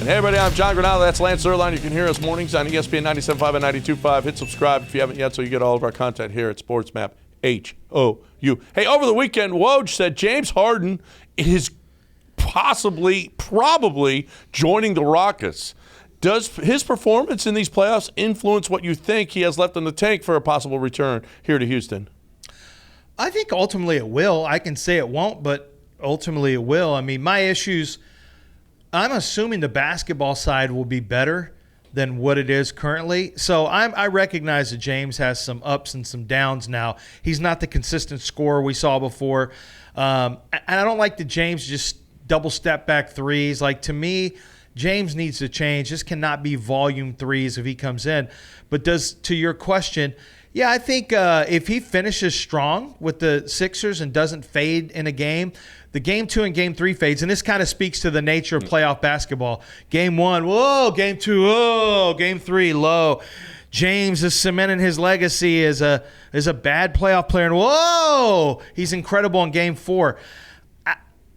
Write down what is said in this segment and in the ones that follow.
And hey, everybody, I'm John Granado. That's Lance Zerline. You can hear us mornings on ESPN 97.5 and 92.5. Hit subscribe if you haven't yet so you get all of our content here at SportsMap HOU. Hey, over the weekend, Woj said James Harden is probably joining the Rockets. Does his performance in these playoffs influence what you think he has left in the tank for a possible return here to Houston? I think ultimately it will. I can say it won't, but ultimately it will. I mean, my issues, I'm assuming the basketball side will be better than what it is currently. So I recognize that James has some ups and some downs now. He's not the consistent scorer we saw before. And I don't like the James just double step back threes. Like, to me, James needs to change. This cannot be volume threes if he comes in. But to your question, yeah, I think if he finishes strong with the Sixers and doesn't fade in a game, the Game 2 and Game 3 fades, and this kind of speaks to the nature of playoff basketball. Game 1, whoa. Game 2, whoa. Game 3, low. James is cementing his legacy as a bad playoff player, and whoa, he's incredible in Game 4.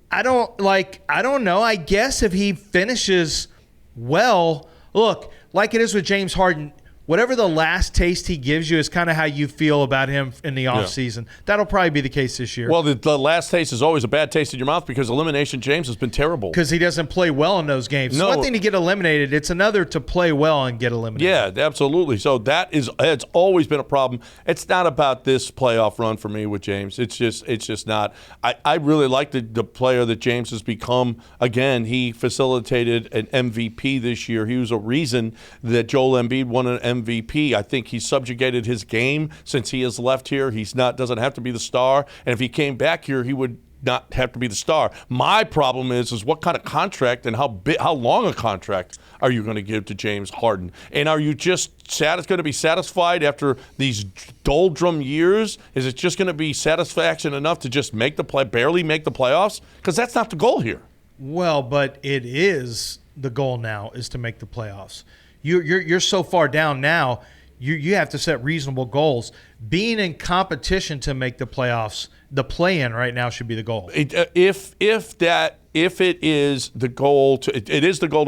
I don't know. I guess if he finishes well, look, like it is with James Harden, whatever the last taste he gives you is kind of how you feel about him in the offseason. That'll probably be the case this year. Well, the last taste is always a bad taste in your mouth because Elimination James has been terrible. Because he doesn't play well in those games. No. It's one thing to get eliminated. It's another to play well and get eliminated. Yeah, absolutely. So it's always been a problem. It's not about this playoff run for me with James. It's just not. I really like the player that James has become. Again, he facilitated an MVP this year. He was a reason that Joel Embiid won an MVP. I think he subjugated his game since he has left here. Doesn't have to be the star, and if he came back here, he would not have to be the star. My problem is what kind of contract and how long a contract are you going to give to James Harden? And are you just going to be satisfied after these doldrum years? Is it just going to be satisfaction enough to just barely make the playoffs? Because that's not the goal here. Well, but it is the goal now is to make the playoffs. You're so far down now, you have to set reasonable goals. Being in competition to make the playoffs, the play-in right now should be the goal. If it is the goal to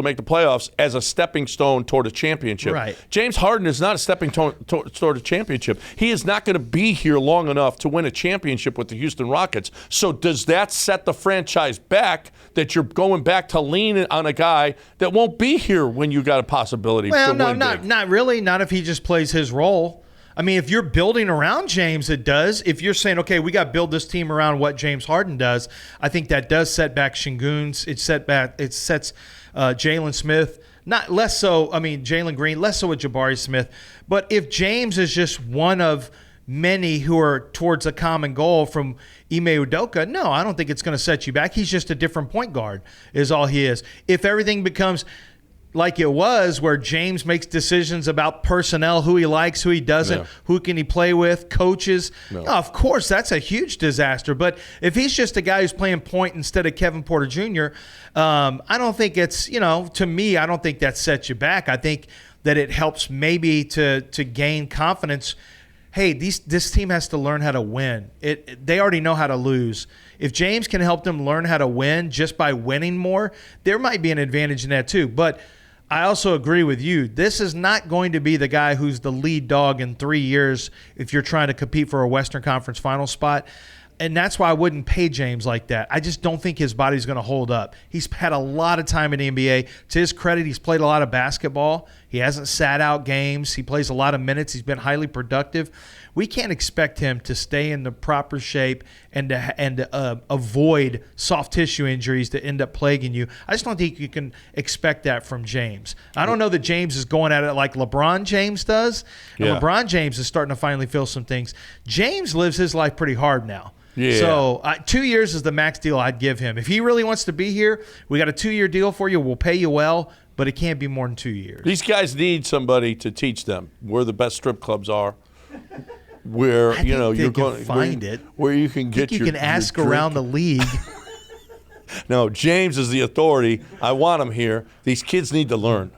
make the playoffs as a stepping stone toward a championship. Right. James Harden is not a stepping stone toward a championship. He is not going to be here long enough to win a championship with the Houston Rockets. So does that set the franchise back that you're going back to lean on a guy that won't be here when you got a possibility to win big? Not really. Not if he just plays his role. I mean, if you're building around James, it does. If you're saying, okay, we got to build this team around what James Harden does, I think that does set back Şengün's. It sets Jalen Smith. Not less so. I mean, Jalen Green, less so with Jabari Smith. But if James is just one of many who are towards a common goal from Ime Udoka, no, I don't think it's going to set you back. He's just a different point guard is all he is. If everything becomes like it was where James makes decisions about personnel, who he likes, who he doesn't, who can he play with, coaches. No, of course, that's a huge disaster. But if he's just a guy who's playing point instead of Kevin Porter Jr., I don't think it's, to me, I don't think that sets you back. I think that it helps maybe to gain confidence. Hey, this team has to learn how to win. They already know how to lose. If James can help them learn how to win just by winning more, there might be an advantage in that too. But I also agree with you. This is not going to be the guy who's the lead dog in 3 years if you're trying to compete for a Western Conference final spot. And that's why I wouldn't pay James like that. I just don't think his body's going to hold up. He's had a lot of time in the NBA. To his credit, he's played a lot of basketball. He hasn't sat out games. He plays a lot of minutes. He's been highly productive. We can't expect him to stay in the proper shape and to avoid soft tissue injuries that end up plaguing you. I just don't think you can expect that from James. I don't know that James is going at it like LeBron James does. And LeBron James is starting to finally feel some things. James lives his life pretty hard now. Yeah. So 2 years is the max deal I'd give him. If he really wants to be here, we got a 2-year deal for you. We'll pay you well, but it can't be more than 2 years. These guys need somebody to teach them where the best strip clubs are. Where you're going to find it. Where you can get you can ask around the league. No, James is the authority. I want him here. These kids need to learn.